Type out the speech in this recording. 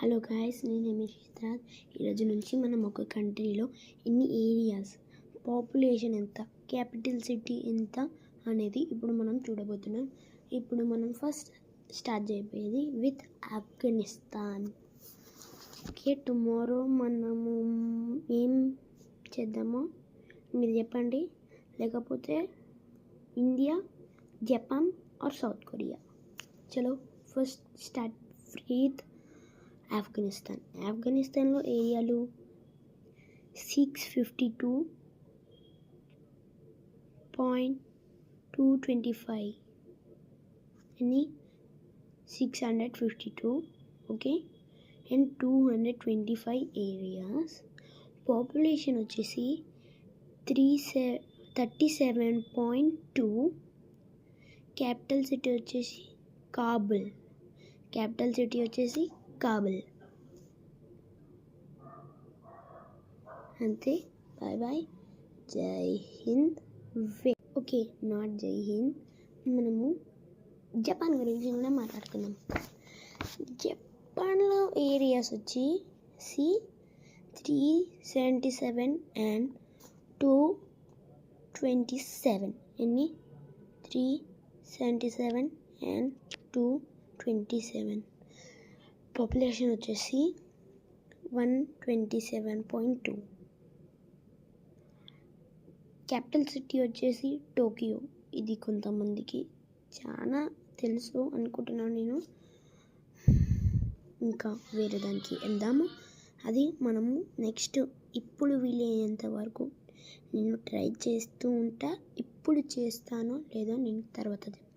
Hello guys, నేను చిత్రాజ్. ఈరోజు నుంచి మనం ఒక కంట్రీలో ఎన్ని ఏరియాస్, పాపులేషన్ ఎంత, క్యాపిటల్ సిటీ ఎంత అనేది ఇప్పుడు మనం చూడబోతున్నాం. ఇప్పుడు మనం ఫస్ట్ స్టార్ట్ చేయబోయేది విత్ ఆఫ్ఘనిస్తాన్. ఓకే, టుమారో మనము ఏం చేద్దామో మీరు చెప్పండి, లేకపోతే India, Japan or south Korea. చలో ఫస్ట్ స్టార్ట్ విత్ ఆఫ్ఘనిస్తాన్లో ఏరియాలు 652.225 అని 652, ఓకే, అండ్ 225 ఏరియాస్. పాపులేషన్ వచ్చేసి 37.2. క్యాపిటల్ సిటీ వచ్చేసి కాబుల్. అంతే. బాయ్ బాయ్, జై హింద్. ఓకే, నాట్ జై హింద్, మనము జపాన్ గురించి కూడా మాట్లాడుకుందాం. జపాన్లో ఏరియాస్ వచ్చి 377 అండ్ 227. ఎన్ని? 377 అండ్ 227. పాపులేషన్ వచ్చేసి 127.2. క్యాపిటల్ సిటీ వచ్చేసి టోకియో. ఇది కొంతమందికి చాలా తెలుసు అనుకుంటున్నాను నేను. ఇంకా వేరే దానికి వెళ్దాము, అది మనము నెక్స్ట్. ఇప్పుడు వీలైనంత వరకు నేను ట్రై చేస్తూ ఉంటా. ఇప్పుడు చేస్తానో లేదో నేను తర్వాత చెప్తాను.